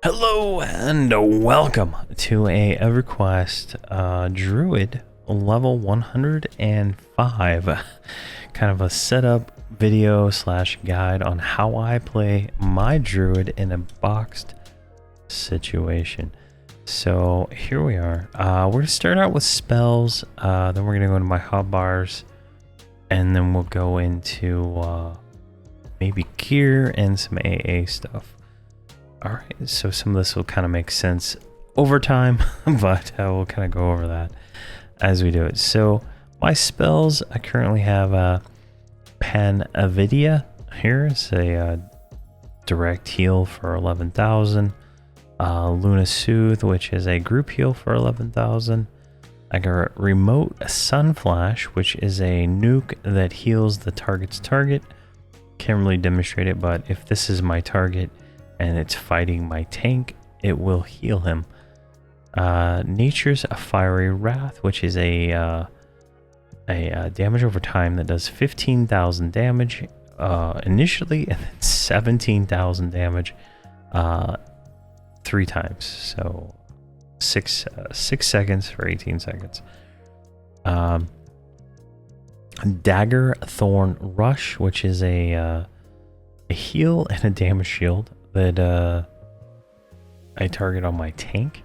Hello and welcome to a Everquest Druid level 105. Kind of a setup video slash guide on how I play my Druid in a boxed situation. So here we are. We're going to start out with spells, then we're going to go into my hotbars, and then we'll go into maybe gear and some AA stuff. Alright, so some of this will kind of make sense over time, but we'll kind of go over that as we do it. So my spells, I currently have Panvidia here. It's a direct heal for 11,000. Luna Soothe, which is a group heal for 11,000. I got Remote Sun Flash, which is a nuke that heals the target's target. Can't really demonstrate it, but if this is my target and it's fighting my tank, it will heal him. Nature's Fiery Wrath, which is a damage over time that does 15,000 damage initially, and then 17,000 damage 3 times. So 6 seconds for 18 seconds. Dagger Thorn Rush, which is a heal and a damage shield that I target on my tank.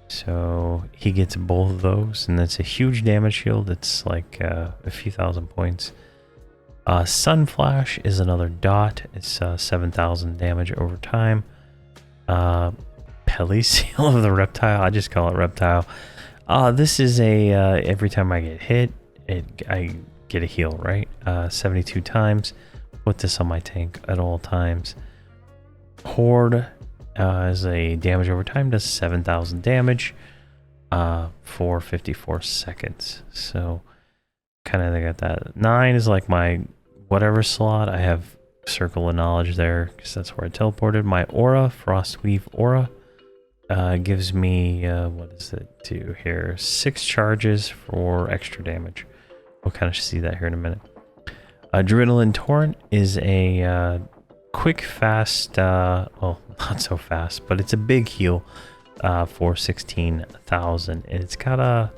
So he gets both of those, and that's a huge damage shield. It's like a few thousand points. Sun Flash is another dot. It's 7,000 damage over time. Pelly Seal of the Reptile. I just call it Reptile. This is a every time I get hit, I get a heal, right? 72 times. Put this on my tank at all times. Horde is a damage over time, does 7,000 damage for 54 seconds. So kind of got that. 9 is like my whatever slot. I have Circle of Knowledge there because that's where I teleported. My Aura, Frostweave Aura, gives me, what does it do here? 6 charges for extra damage. We'll kind of see that here in a minute. Adrenaline Torrent is a quick, fast, well, not so fast, but it's a big heal for 16,000. And it's got a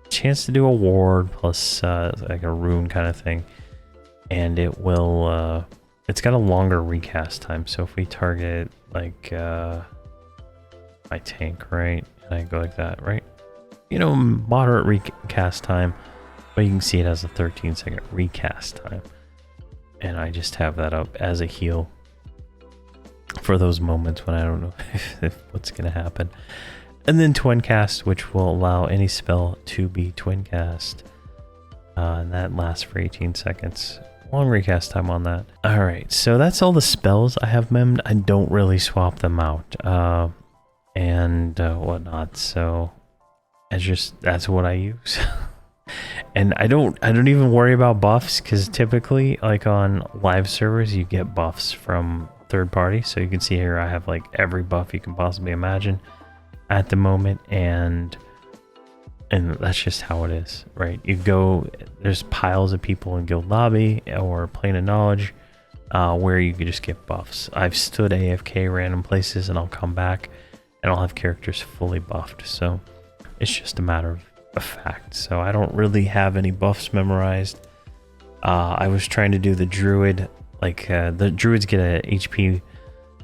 chance to do a ward plus like a rune kind of thing. And it will, it's got a longer recast time. So if we target like my tank, right? And I go like that, right? You know, moderate recast time. But you can see it has a 13-second recast time. And I just have that up as a heal for those moments when I don't know if what's going to happen. And then Twin Cast, which will allow any spell to be Twin Cast. And that lasts for 18 seconds. Long recast time on that. Alright, so that's all the spells I have memmed. I don't really swap them out. And whatnot. So that's what I use. And I don't even worry about buffs, because typically, like on live servers, you get buffs from third party. So you can see here I have like every buff you can possibly imagine at the moment, and that's just how it is, right? You go, there's piles of people in guild lobby or plane of knowledge where you can just get buffs. I've stood AFK random places and I'll come back and I'll have characters fully buffed. So it's just a matter of a fact. So I don't really have any buffs memorized. I was trying to do the Druid, like the Druids get a HP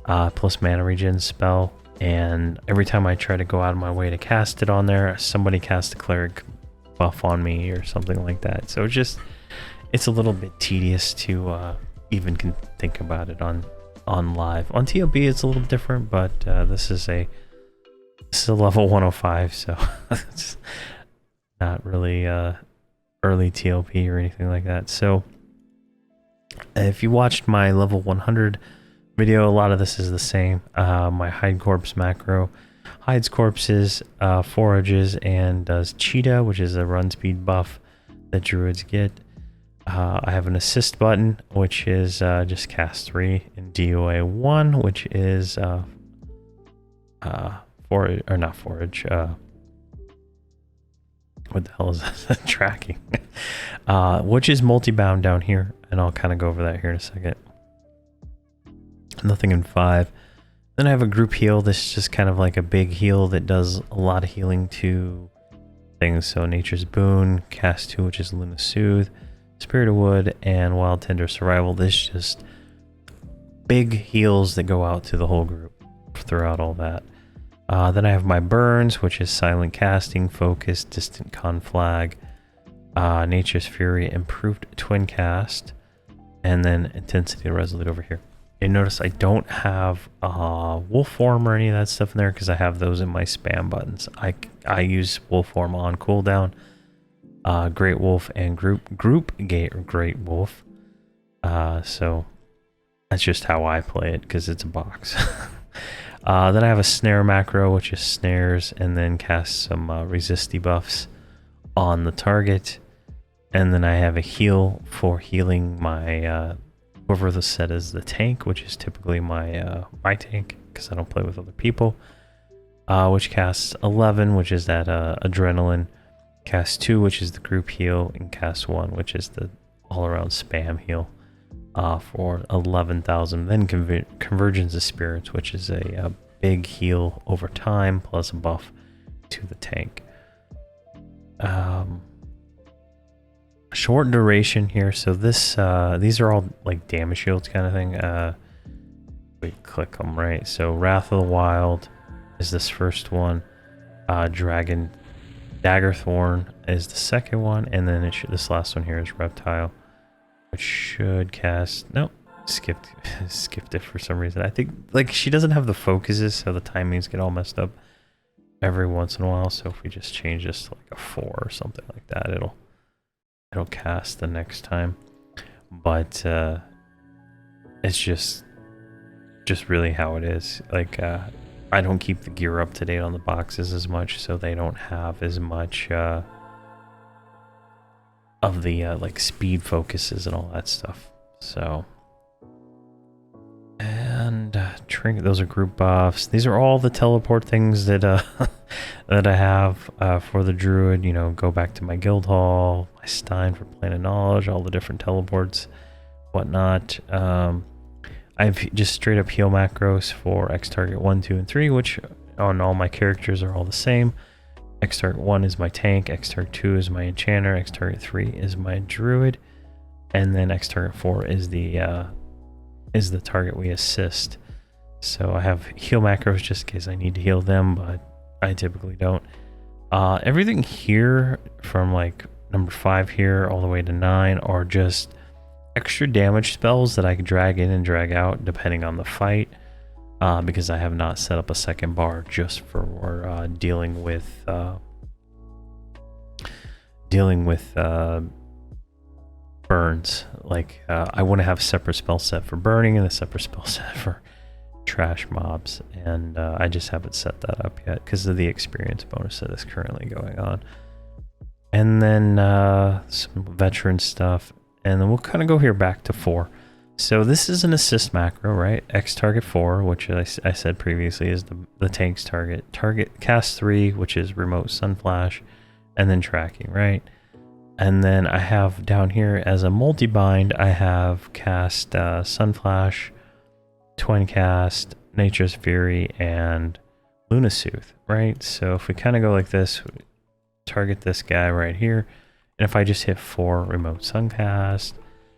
plus mana regen spell, and every time I try to go out of my way to cast it on there, somebody casts a cleric buff on me or something like that. So it's a little bit tedious to even think about it on live. On TOB it's a little different, but this is a level 105, so it's not really early TLP or anything like that. So if you watched my level 100 video, a lot of this is the same. My hide corpse macro hides corpses, forages, and does cheetah, which is a run speed buff that druids get. I have an assist button, which is just cast 3, and DOA 1, which is forage, or not forage, what the hell is that? Tracking. Which is multi-bound down here, and I'll kind of go over that here in a second. Nothing in 5. Then I have a group heal. This is just kind of like a big heal that does a lot of healing to things. So Nature's Boon, Cast 2, which is Luna Soothe, Spirit of Wood, and Wild Tender Survival. This is just big heals that go out to the whole group throughout all that. Then I have my burns, which is Silent Casting, Focus, Distant Conflag, Nature's Fury, Improved Twin Cast, and then Intensity Resolute over here. You notice I don't have Wolf Form or any of that stuff in there because I have those in my spam buttons. I use Wolf Form on cooldown, Great Wolf, and Group Great Wolf. So that's just how I play it because it's a box. Then I have a Snare macro, which is snares, and then cast some resist debuffs on the target. And then I have a heal for healing my whoever the set is the tank, which is typically my tank because I don't play with other people. Which casts 11, which is that adrenaline. Cast 2, which is the group heal, and cast 1, which is the all-around spam heal for 11,000. Then Convergence of Spirits, which is a big heal over time plus a buff to the tank. Short duration here, so this these are all like damage shields kind of thing. We click them, right? So Wrath of the Wild is this first one. Dragon Daggerthorn is the second one, and then this last one here is Reptile, which should cast. Nope, skipped it for some reason. I think like she doesn't have the focuses, so the timings get all messed up every once in a while. So if we just change this to like a 4 or something like that, it'll cast the next time. But it's just really how it is. Like I don't keep the gear up to date on the boxes as much, so they don't have as much of the like speed focuses and all that stuff. So, and trinket, those are group buffs. These are all the teleport things that that I have for the Druid. You know, go back to my guild hall, my Stein for Plane of Knowledge, all the different teleports, whatnot. I have just straight up heal macros for X target 1, 2, and 3, which on all my characters are all the same. X target 1 is my tank, X target 2 is my enchanter, X target 3 is my druid, and then X target 4 is the target we assist. So I have heal macros just in case I need to heal them, but I typically don't. Everything here from like number 5 here all the way to 9 are just extra damage spells that I can drag in and drag out depending on the fight, because I have not set up a second bar just for dealing with burns. Like I want to have a separate spell set for burning and a separate spell set for trash mobs, and I just haven't set that up yet because of the experience bonus that is currently going on. And then some veteran stuff. And then we'll kind of go here back to 4. So this is an assist macro, right? X target 4, which I said previously is the tank's target. Target cast 3, which is remote sun flash, and then tracking, right? And then I have down here as a multi-bind, I have cast sun flash, twin cast, nature's fury, and Luna Soothe, right? So if we kind of go like this, target this guy right here. And if I just hit 4 remote suncast,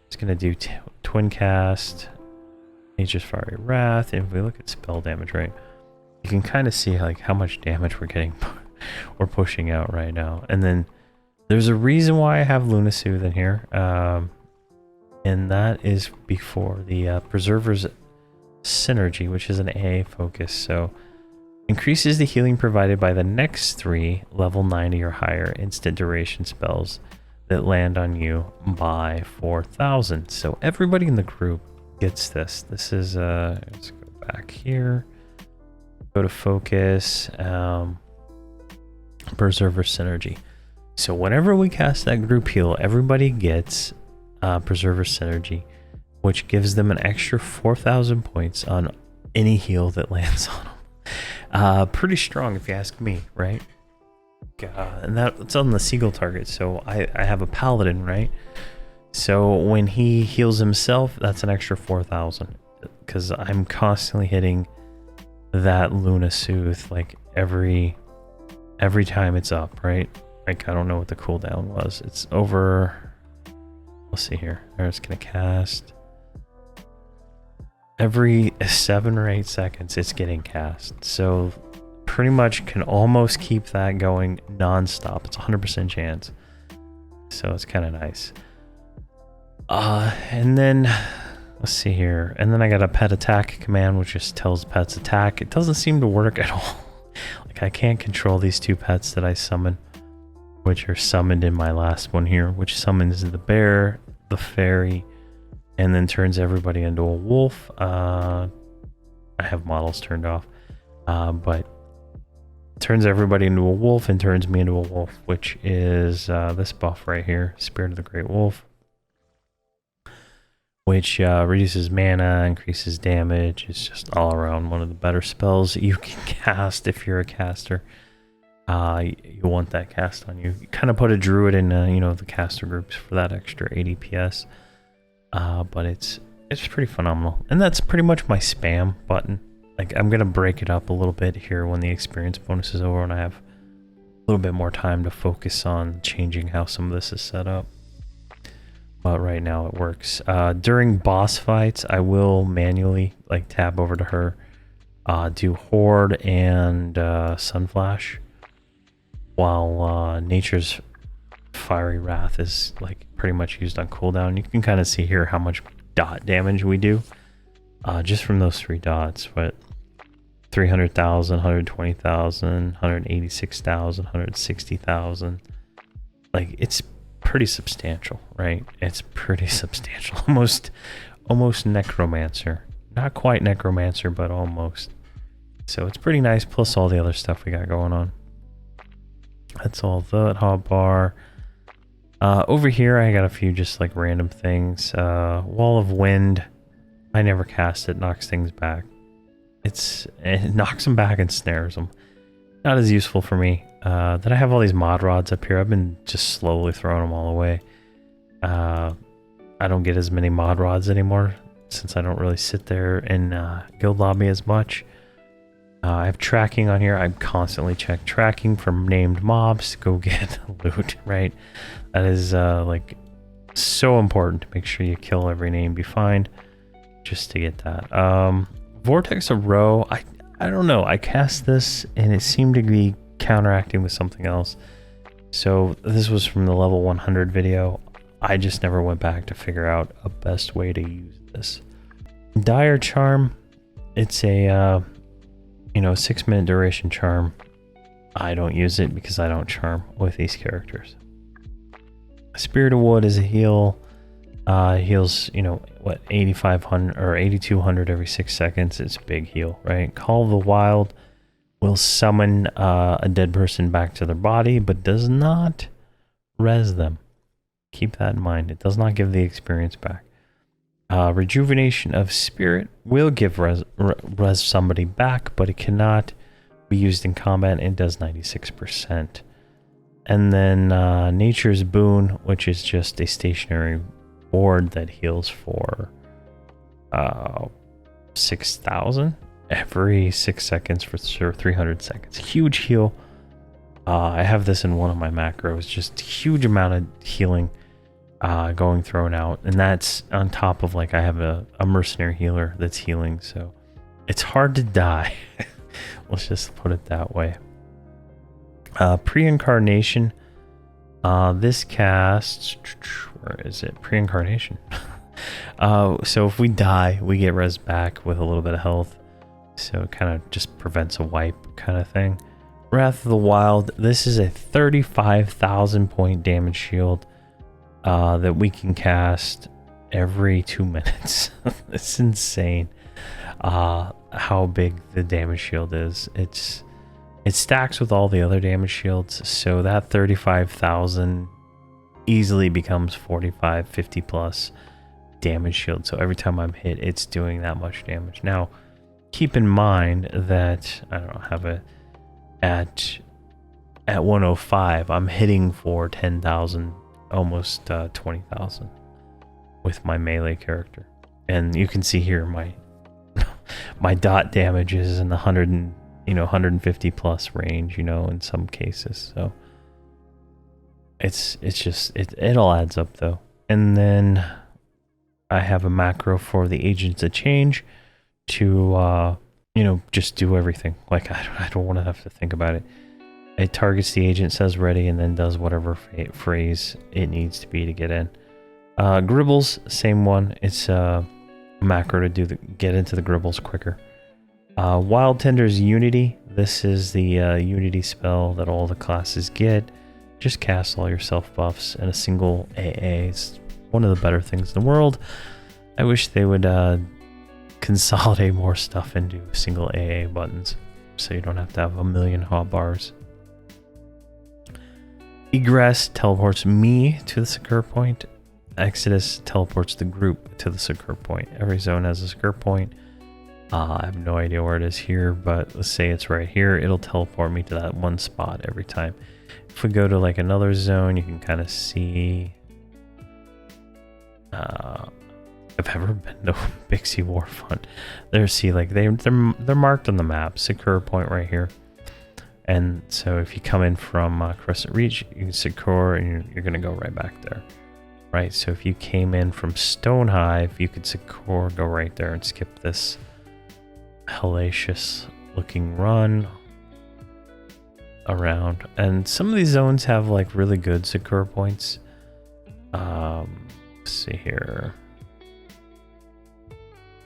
it's going to do twin cast, Nature's Fiery Wrath. And if we look at spell damage, right, you can kind of see like how much damage we're getting, we're pushing out right now. And then there's a reason why I have Luna Soothe in here, and that is before the Preserver's Synergy, which is an AA focus. So increases the healing provided by the next 3 level 90 or higher instant duration spells that land on you by 4,000. So everybody in the group gets this. This is let's go back here, go to focus, Preserver Synergy. So whenever we cast that group heal, everybody gets Preserver Synergy, which gives them an extra 4,000 points on any heal that lands on them. Pretty strong if you ask me, right? And that's on the Seagull target. So I have a Paladin, right? So when he heals himself, that's an extra 4,000 because I'm constantly hitting that Luna Soothe like every time it's up, right? Like, I don't know what the cooldown was. It's over. Let's see here. I'm just gonna cast. Every 7 or 8 seconds, it's getting cast. So pretty much can almost keep that going non-stop. It's 100% chance. So it's kind of nice. And then let's see here. And then I got a pet attack command, which just tells pets attack. It doesn't seem to work at all. Like, I can't control these 2 pets that I summon, which are summoned in my last one here, which summons the bear, the fairy, and then turns everybody into a wolf. I have models turned off, but turns everybody into a wolf and turns me into a wolf, which is this buff right here, Spirit of the Great Wolf, which reduces mana, increases damage. It's just all around one of the better spells you can cast if you're a caster. You want that cast on you. You kind of put a druid in, you know, the caster groups for that extra 80 PS. But it's pretty phenomenal. And that's pretty much my spam button. Like, I'm gonna break it up a little bit here when the experience bonus is over and I have a little bit more time to focus on changing how some of this is set up. But right now it works. During boss fights, I will manually like tab over to her, do Horde and Sunflash, while Nature's Fiery Wrath is like pretty much used on cooldown. You can kind of see here how much dot damage we do just from those 3 dots. But 300,000, 120,000, 186,000, 160,000. Like, it's pretty substantial, right? It's pretty substantial. Almost Necromancer. Not quite Necromancer, but almost. So it's pretty nice, plus all the other stuff we got going on. That's all that hotbar. Over here, I got a few just like random things. Wall of Wind. I never cast it. Knocks things back. It knocks them back and snares them. Not as useful for me. Then I have all these mod rods up here. I've been just slowly throwing them all away. I don't get as many mod rods anymore since I don't really sit there in guild lobby as much. I have tracking on here. I constantly check tracking from named mobs to go get loot, right? That is like so important to make sure you kill every name you find just to get that. Vortex of Row, I don't know. I cast this and it seemed to be counteracting with something else. So this was from the level 100 video. I just never went back to figure out a best way to use this. Dire Charm, it's a 6-minute duration charm. I don't use it because I don't charm with these characters. Spirit of Wood is a heal. Heals, 8,500 or 8,200 every 6 seconds. It's a big heal, right? Call of the Wild will summon a dead person back to their body, but does not res them. Keep that in mind. It does not give the experience back. Rejuvenation of Spirit will give res somebody back, but it cannot be used in combat and does 96%. And then Nature's Boon, which is just a stationary ward that heals for 6,000 every 6 seconds for 300 seconds. Huge heal. I have this in one of my macros. Just huge amount of healing going thrown out, and that's on top of like I have a mercenary healer that's healing, so it's hard to die. Let's just put it that way. Pre-incarnation. This casts, where is it? Pre-incarnation. So if we die, we get res back with a little bit of health. So it kind of just prevents a wipe kind of thing. Wrath of the Wild. This is a 35,000 point damage shield that we can cast every 2 minutes. It's insane how big the damage shield is. It stacks with all the other damage shields, so that 35,000 easily becomes 45, 50 plus damage shield. So every time I'm hit, it's doing that much damage. Now, keep in mind that I don't have it at 105. I'm hitting for 10,000, almost 20,000 with my melee character, and you can see here my dot damage is in the 150 plus range, in some cases. So it all adds up though. And then I have a macro for the agents of change to just do everything. Like I don't want to have to think about it. It targets the agent, says ready, and then does whatever phrase it needs to be to get in. Gribbles, same one. It's a macro to get into the Gribbles quicker. Wild Tender's Unity. This is the Unity spell that all the classes get. Just cast all your self buffs in a single AA. It's one of the better things in the world. I wish they would consolidate more stuff into single AA buttons, so you don't have to have a million hotbars. Egress teleports me to the secure point. Exodus teleports the group to the secure point. Every zone has a secure point. I have no idea where it is here, but let's say it's right here. It'll teleport me to that one spot every time. If we go to like another zone, you can kind of see. I've ever been to Bixie Warfront. They're marked on the map. Secure point right here. And so if you come in from Crescent Reach, you can secure and you're going to go right back there. Right, so if you came in from Stonehive, you could secure, go right there and skip this hellacious looking run around. And some of these zones have like really good secure points. Let's see here.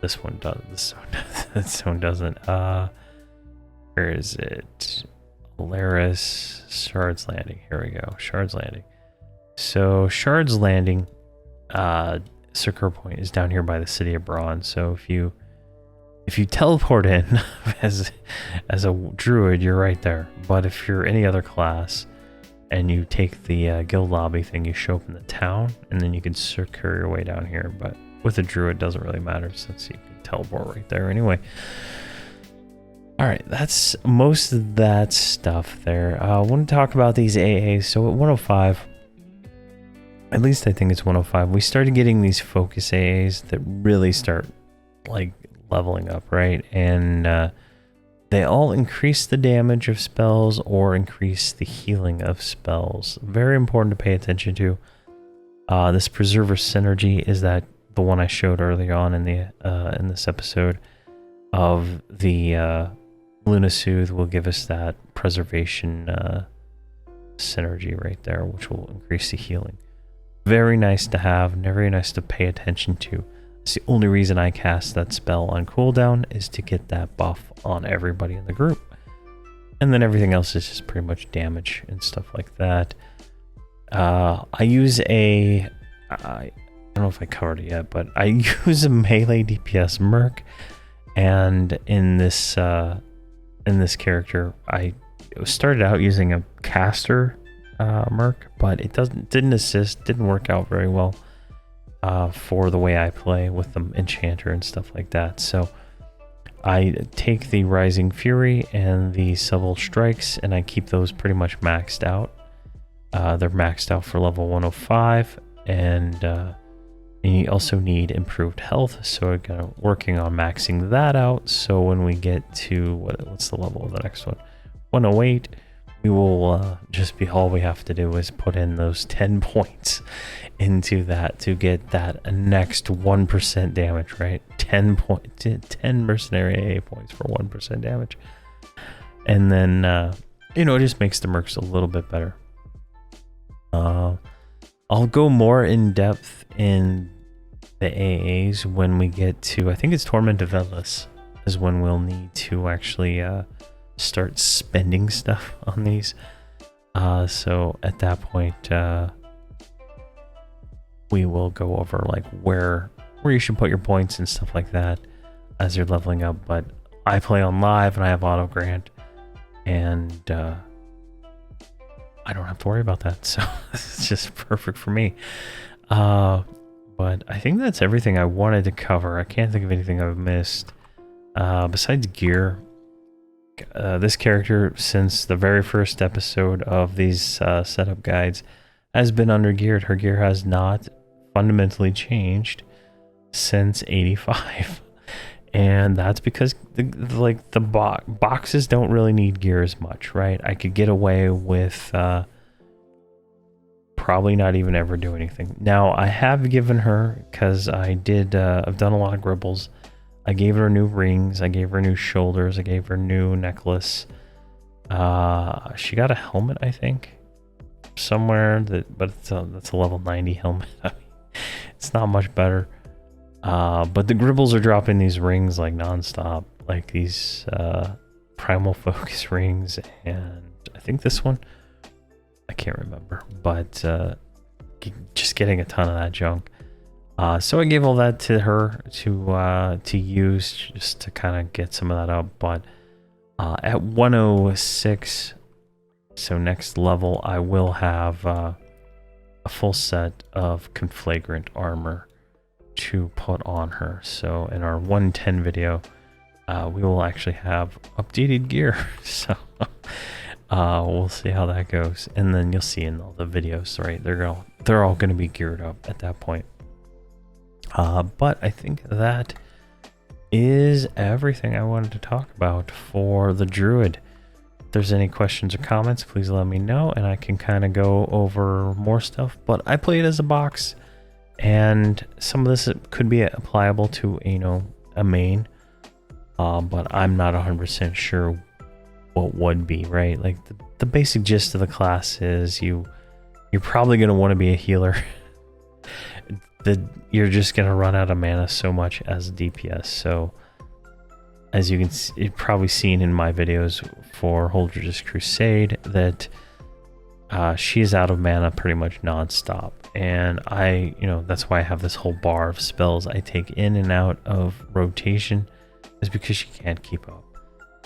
This one does. This one doesn't. Where is it? Polaris, Shard's Landing. Here we go. Shard's Landing. So Shard's Landing, secure point is down here by the City of Bronze. So if you teleport in as a druid, you're right there. But if you're any other class and you take the guild lobby thing, you show up in the town, and then you can secure your way down here. But with a druid, it doesn't really matter since you can teleport right there anyway. All right, that's most of that stuff there. I want to talk about these AAs. So at 105, at least I think it's 105, we started getting these focus AAs that really start like leveling up, right? And they all increase the damage of spells or increase the healing of spells. Very important to pay attention to. This Preserver Synergy is the one I showed early on in this episode of the Luna Soothe will give us that preservation synergy right there, which will increase the healing. Very nice to have, very nice to pay attention to. It's the only reason I cast that spell on cooldown is to get that buff on everybody in the group. And then everything else is just pretty much damage and stuff like that. I use I don't know if I covered it yet, but I use a melee DPS merc, and in this character, I started out using a caster merc, but it didn't work out very well for the way I play with the enchanter and stuff like that. So I take the Rising Fury and the Several Strikes, and I keep those pretty much maxed out. They're maxed out for level 105, and you also need improved health, so we're kind of working on maxing that out. So when we get to what's the level of the next one, 108, we will just be, all we have to do is put in those 10 points into that to get that next 1% damage, right? 10 mercenary AA points for 1% damage, and then it just makes the mercs a little bit better. I'll go more in depth in the AAs when we get to, I think it's Torment of Endless is when we'll need to actually start spending stuff on these. So at that point, we will go over like where you should put your points and stuff like that as you're leveling up. But I play on live and I have auto grant, and I don't have to worry about that, so it's just perfect for me. But I think that's everything I wanted to cover. I can't think of anything I've missed. Besides gear, this character, since the very first episode of these setup guides, has been undergeared. Her gear has not fundamentally changed since 85. And that's because the boxes don't really need gear as much, right? I could get away with probably not even ever do anything. Now I have given her, because I've done a lot of gribbles. I gave her new rings, I gave her new shoulders, I gave her new necklace. She got a helmet, I think, somewhere, but that's a level 90 helmet. I mean, it's not much better. But the gribbles are dropping these rings like nonstop, like these primal focus rings, and I think this one, I can't remember, but just getting a ton of that junk. So I gave all that to her to use, just to kind of get some of that up. But at 106, so next level, I will have a full set of conflagrant armor to put on her. So in our 110 video, we will actually have updated gear. So we'll see how that goes, and then you'll see in all the videos, right? They're all going to be geared up at that point. But I think that is everything I wanted to talk about for the Druid. If there's any questions or comments, please let me know, and I can kind of go over more stuff. But I play it as a box, and some of this could be applicable to, you know, a main, but I'm not 100% sure what would be, right? Like the basic gist of the class is you're probably going to want to be a healer. You're just going to run out of mana so much as a DPS. So as you can see, you've probably seen in my videos for Holdridge's Crusade that she is out of mana pretty much non-stop. And that's why I have this whole bar of spells I take in and out of rotation, is because she can't keep up.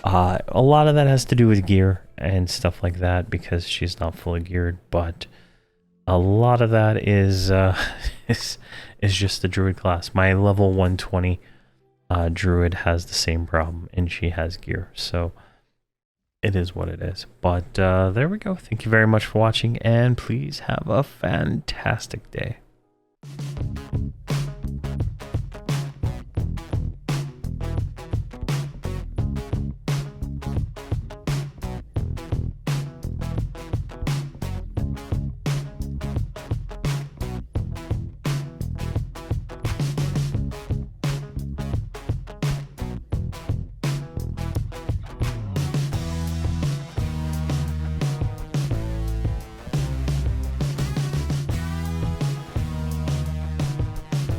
A lot of that has to do with gear and stuff like that, because she's not fully geared, but a lot of that is just the Druid class. My level 120 Druid has the same problem, and she has gear, so it is what it is. But there we go. Thank you very much for watching, and please have a fantastic day.